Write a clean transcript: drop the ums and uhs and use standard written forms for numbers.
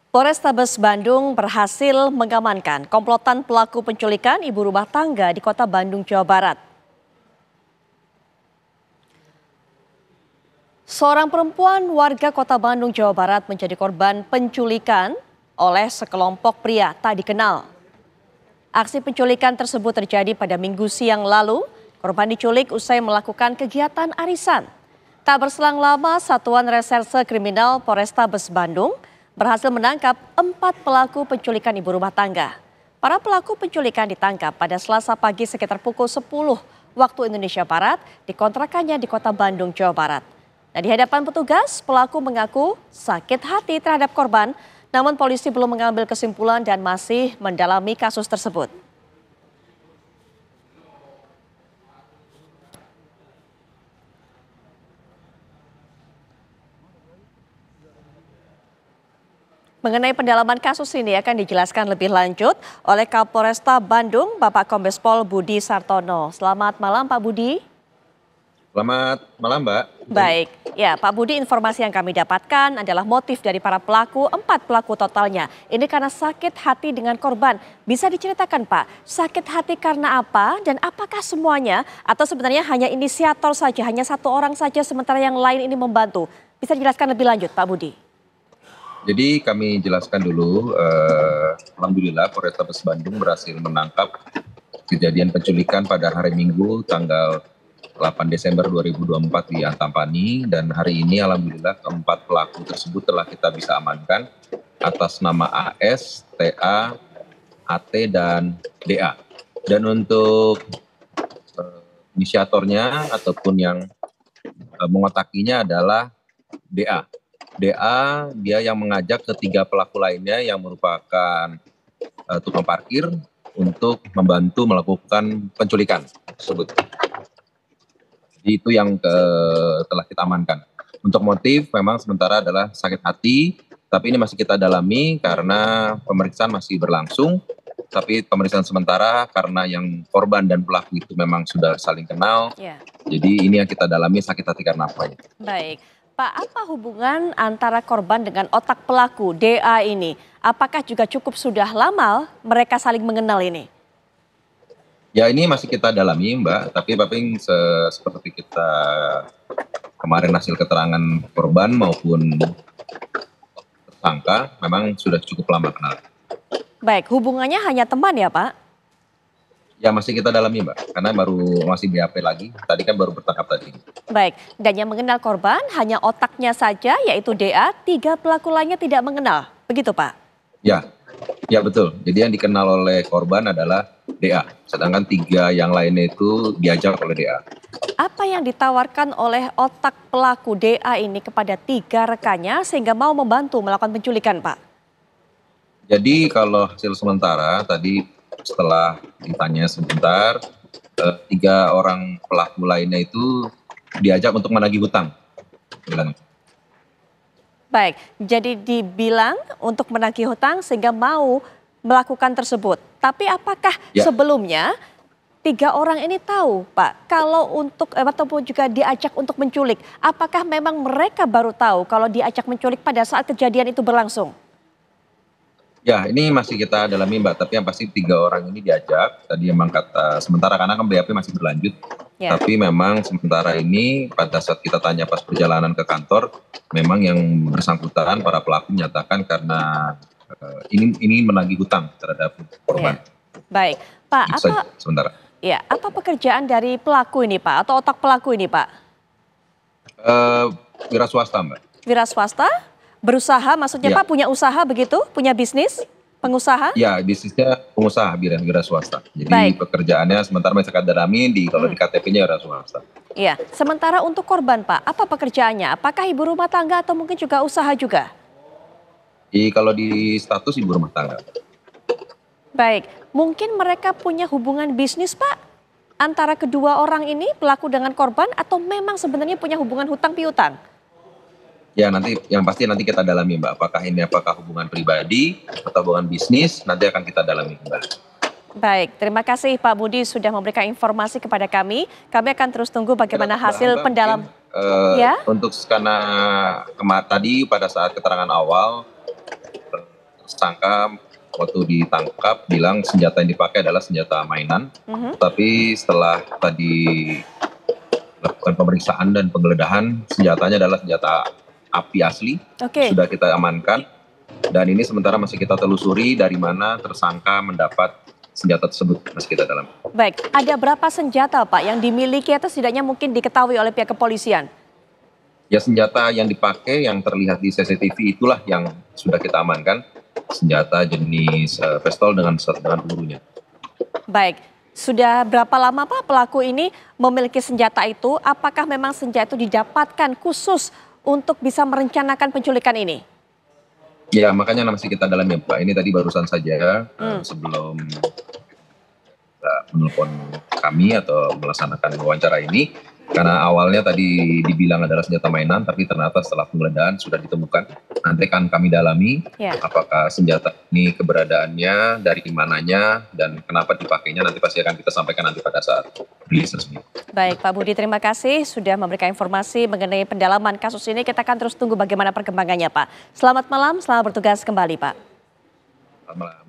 Polrestabes Bandung berhasil mengamankan komplotan pelaku penculikan ibu rumah tangga di kota Bandung, Jawa Barat. Seorang perempuan warga kota Bandung, Jawa Barat menjadi korban penculikan oleh sekelompok pria tak dikenal. Aksi penculikan tersebut terjadi pada Minggu siang lalu. Korban diculik usai melakukan kegiatan arisan. Tak berselang lama, Satuan Reserse Kriminal Polrestabes Bandung berhasil menangkap 4 pelaku penculikan ibu rumah tangga. Para pelaku penculikan ditangkap pada Selasa pagi sekitar pukul 10 waktu Indonesia Barat di kontrakannya di kota Bandung, Jawa Barat. Nah, di hadapan petugas, pelaku mengaku sakit hati terhadap korban, namun polisi belum mengambil kesimpulan dan masih mendalami kasus tersebut. Mengenai pendalaman kasus ini akan dijelaskan lebih lanjut oleh Kapolresta Bandung, Bapak Kombes Pol Budi Sartono. Selamat malam, Pak Budi. Selamat malam, Mbak. Baik, ya Pak Budi, informasi yang kami dapatkan adalah motif dari para pelaku, 4 pelaku totalnya. Ini karena sakit hati dengan korban. Bisa diceritakan Pak, sakit hati karena apa dan apakah semuanya atau sebenarnya hanya inisiator saja, hanya satu orang saja sementara yang lain ini membantu? Bisa dijelaskan lebih lanjut Pak Budi? Jadi kami jelaskan dulu, alhamdulillah Polrestabes Bandung berhasil menangkap kejadian penculikan pada hari Minggu tanggal 8 Desember 2024 di Antapani, dan hari ini alhamdulillah keempat pelaku tersebut telah kita bisa amankan atas nama AS, TA, AT, dan DA. Dan untuk inisiatornya ataupun yang mengotakinya adalah DA. DA dia yang mengajak ketiga pelaku lainnya yang merupakan tukang parkir untuk membantu melakukan penculikan tersebut. Jadi itu yang telah kita amankan. Untuk motif memang sementara adalah sakit hati, tapi ini masih kita dalami karena pemeriksaan masih berlangsung. Tapi pemeriksaan sementara karena yang korban dan pelaku itu memang sudah saling kenal. Jadi ini yang kita dalami sakit hati karena apa. Baik. Pak, apa hubungan antara korban dengan otak pelaku DA ini? Apakah juga cukup sudah lama mereka saling mengenal ini? Ya ini masih kita dalami Mbak, tapi seperti kita kemarin hasil keterangan korban maupun tersangka memang sudah cukup lama kenal. Baik, hubungannya hanya teman ya Pak? Ya masih kita dalami Mbak, karena baru masih BAP lagi, tadi kan baru bertangkap tadi. Baik, dan yang mengenal korban hanya otaknya saja yaitu DA, 3 pelaku lainnya tidak mengenal, begitu Pak? Ya betul, jadi yang dikenal oleh korban adalah DA, sedangkan 3 yang lainnya itu diajak oleh DA. Apa yang ditawarkan oleh otak pelaku DA ini kepada 3 rekannya sehingga mau membantu melakukan penculikan Pak? Jadi kalau hasil sementara tadi setelah ditanya sebentar, 3 orang pelaku lainnya itu diajak untuk menagih hutang. Baik, jadi dibilang untuk menagih hutang sehingga mau melakukan tersebut. Tapi apakah sebelumnya 3 orang ini tahu Pak, kalau untuk ataupun juga diajak untuk menculik, apakah memang mereka baru tahu kalau diajak menculik pada saat kejadian itu berlangsung? Ya ini masih kita dalami Mbak, tapi yang pasti 3 orang ini diajak, tadi memang kata sementara karena kan BAP masih berlanjut. Tapi memang sementara ini pada saat kita tanya pas perjalanan ke kantor, memang yang bersangkutan para pelaku menyatakan karena ini menagih hutang terhadap korban. Baik, Pak, apa pekerjaan dari pelaku ini Pak atau otak pelaku ini Pak? Wira swasta Mbak. Wira swasta? Berusaha maksudnya Pak, punya usaha begitu? Punya bisnis? Pengusaha? Ya, bisnisnya pengusaha, wira swasta. Jadi pekerjaannya sementara masih kita dalami, kalau di KTP-nya wira swasta. Iya, sementara untuk korban Pak, apa pekerjaannya? Apakah ibu rumah tangga atau mungkin juga usaha juga? Kalau di status ibu rumah tangga. Baik, mungkin mereka punya hubungan bisnis Pak? Antara kedua orang ini, pelaku dengan korban, atau memang sebenarnya punya hubungan hutang piutang? Ya yang pasti nanti kita dalami Mbak, apakah hubungan pribadi atau hubungan bisnis, nanti akan kita dalami Mbak. Baik, terima kasih Pak Budi sudah memberikan informasi kepada kami. Kami akan terus tunggu bagaimana hasil pendalam. Untuk karena tadi pada saat keterangan awal tersangka waktu ditangkap bilang senjata yang dipakai adalah senjata mainan. Tapi setelah tadi lakukan pemeriksaan dan penggeledahan, senjatanya adalah senjata api asli. Oke. Sudah kita amankan. Dan ini sementara masih kita telusuri dari mana tersangka mendapat senjata tersebut, masih kita dalam. Baik, ada berapa senjata Pak yang dimiliki atau setidaknya mungkin diketahui oleh pihak kepolisian? Ya, senjata yang dipakai yang terlihat di CCTV itulah yang sudah kita amankan. Senjata jenis pistol dengan pelurunya. Baik, sudah berapa lama Pak pelaku ini memiliki senjata itu? Apakah memang senjata itu didapatkan khusus untuk bisa merencanakan penculikan ini? Ya, makanya masih kita dalami Pak. Ini tadi barusan saja sebelum menelpon kami atau melaksanakan wawancara ini, karena awalnya tadi dibilang adalah senjata mainan, tapi ternyata setelah penggeledahan sudah ditemukan. Nanti akan kami dalami apakah senjata ini keberadaannya, dari mananya, dan kenapa dipakainya, nanti pasti akan kita sampaikan nanti pada saat rilis resmi. Baik Pak Budi, terima kasih sudah memberikan informasi mengenai pendalaman kasus ini. Kita akan terus tunggu bagaimana perkembangannya Pak. Selamat malam, selamat bertugas kembali Pak. Selamat malam.